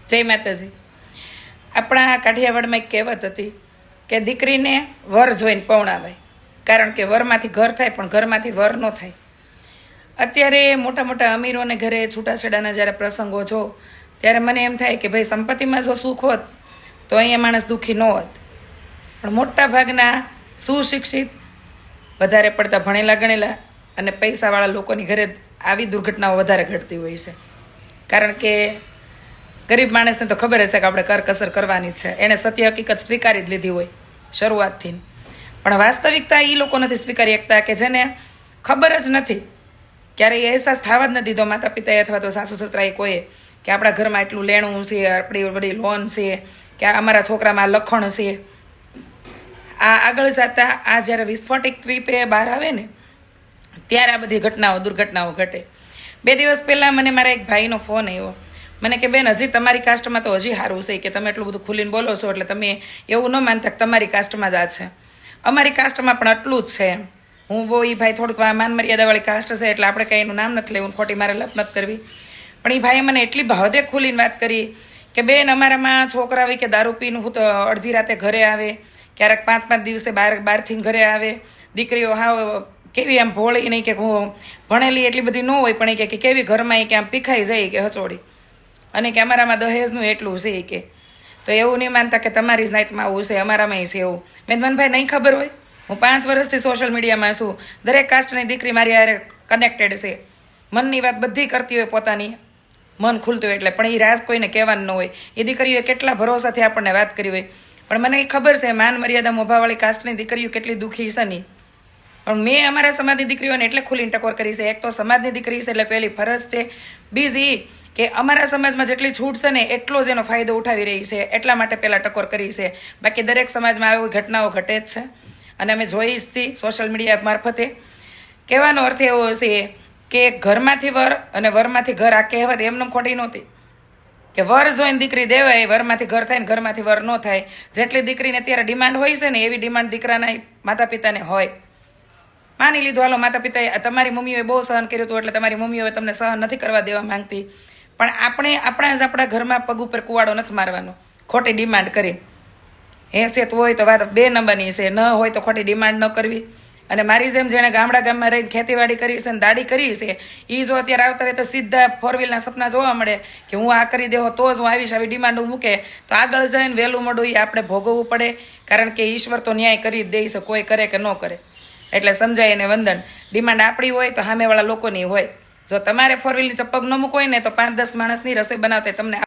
જય માતાજી। આપણા કાઠિયાવાડમાં એક કહેવત હતી કે દીકરીને વર જોઈને પૌણાવાય, કારણ કે વરમાંથી ઘર થાય પણ ઘરમાંથી વર ન થાય। અત્યારે મોટા મોટા અમીરોને ઘરે છૂટાછેડાના જ્યારે પ્રસંગો જો ત્યારે મને એમ થાય કે ભાઈ સંપત્તિમાં જો સુખ હોત તો અહીંયા માણસ દુઃખી ન હોત, પણ મોટા ભાગના સુશિક્ષિત, વધારે પડતા ભણેલા ગણેલા અને પૈસાવાળા લોકોની ઘરે આવી દુર્ઘટનાઓ વધારે ઘટતી હોય છે। કારણ કે ગરીબ માણસને તો ખબર હશે કે આપણે કરકસર કરવાની જ છે, એણે સત્ય હકીકત સ્વીકારી જ લીધી હોય શરૂઆતથી, પણ વાસ્તવિકતા એ લોકો નથી સ્વીકારી શકતા કે જેને ખબર જ નથી, ક્યારેય અહેસાસ થવા જ નથી દીધો માતા પિતાએ અથવા તો સાસુ સસરાએ કોઈએ કે આપણા ઘરમાં એટલું લેણું છે, આપણી વડી લોન છે, કે અમારા છોકરામાં લખણ છે। આ આગળ જતા આ જ્યારે વિસ્ફોટિક ટ્રીપે બહાર આવે ને ત્યારે આ બધી દુર્ઘટનાઓ ઘટે। 2 દિવસ પહેલાં મને મારા એક ભાઈનો ફોન આવ્યો, મને કે બેન હજી તમારી કાસ્ટમાં તો હજી સારું છે કે તમે એટલું બધું ખુલીને બોલો છો, એટલે તમે એવું ન માનતા કે તમારી કાસ્ટમાં જ આ છે, અમારી કાસ્ટમાં પણ આટલું જ છે। હું બહુ એ ભાઈ થોડુંક માન મર્યાદાવાળી કાસ્ટ છે એટલે આપણે કંઈ એનું નામ નથી લેવું, ખોટી મારે લપ નથી કરવી, પણ એ ભાઈએ મને એટલી ભાવદે ખુલીને વાત કરી કે બેન અમારામાં છોકરા આવી કે દારૂ પીને હું તો અડધી રાતે ઘરે આવે, ક્યારેક 5-5 દિવસે બહારથી ઘરે આવે, દીકરીઓ હાવ કેવી આમ ભોળી નહીં કે હું ભણેલી એટલી બધી ન હોય, પણ એ કે કેવી ઘરમાં એ કે આમ પીખાઈ જાય કે હચોડી, અને કે અમારામાં દહેજનું એટલું છે કે, તો એવું નહીં માનતા કે તમારી નાઇટમાં આવું છે, અમારામાં છે એવું। મેં મનભાઈ નહીં ખબર હોય, હું 5 વર્ષથી સોશિયલ મીડિયામાં છું, દરેક કાસ્ટની દીકરી મારી હારે કનેક્ટેડ છે, મનની વાત બધી કરતી હોય, પોતાની મન ખુલતું હોય એટલે, પણ એ રાજ કોઈને કહેવાનું ન હોય। એ દીકરીઓએ કેટલા ભરોસાથી આપણને વાત કરી હોય, પણ મને એ ખબર છે માન મર્યાદા મોભાવાળી કાસ્ટની દીકરીઓ કેટલી દુઃખી છે નહીં, પણ મેં અમારા સમાજની દીકરીઓને એટલે ખુલીને ટકોર કરી છે। એક તો સમાજની દીકરી છે એટલે પહેલી ફરજ છે, બીજી કે અમારા સમાજમાં જેટલી છૂટ છે ને એટલો જ એનો ફાયદો ઉઠાવી રહી છે, એટલા માટે પહેલાં ટકોર કરી છે। બાકી દરેક સમાજમાં આવી ઘટનાઓ ઘટે જ છે અને અમે જોઈ જ હતી સોશિયલ મીડિયા મારફતે। કહેવાનો અર્થ એવો છે કે ઘરમાંથી વર અને વરમાંથી ઘર, આ કહેવત એમને ખોટી નહોતી કે વર જોઈને દીકરી દેવાય, વરમાંથી ઘર થાય ને ઘરમાંથી વર ન થાય। જેટલી દીકરીને અત્યારે ડિમાન્ડ હોય છે ને એવી ડિમાન્ડ દીકરાના માતા પિતાને હોય। માની લીધું હાલો માતા પિતાએ તમારી મમ્મીઓએ બહુ સહન કર્યું હતું એટલે તમારી મમ્મીઓએ તમને સહન નથી કરવા દેવા માંગતી, પણ આપણે આપણા ઘરમાં પગ ઉપર કુવાડો નથી મારવાનો ખોટી ડિમાન્ડ કરી। હેસિયત હોય તો વાત 2 નંબરની છે, ન હોય તો ખોટી ડિમાન્ડ ન કરવી। અને મારી જેમ જેણે ગામમાં રહીને ખેતીવાડી કરી છે ને દાડી કરી છે, એ જો અત્યારે આવતા હોય તો સીધા 4 વ્હીલના સપના જોવા મળે કે હું આ કરી દેવો તો જ હું આવીશ, આવી ડિમાન્ડ મૂકે તો આગળ જઈને વહેલું મોડું એ આપણે ભોગવવું પડે, કારણ કે ઈશ્વર તો ન્યાય કરી જ દે છે, કોઈ કરે કે ન કરે। એટલે સમજાય એને વંદન, ડિમાન્ડ આપણી હોય તો સામેવાળા લોકોની હોય। જો તમારે 4 વ્હીલની ચપ્પક ન મૂકવો હોય ને તો 5-10 માણસની રસોઈ બનાવતા તમને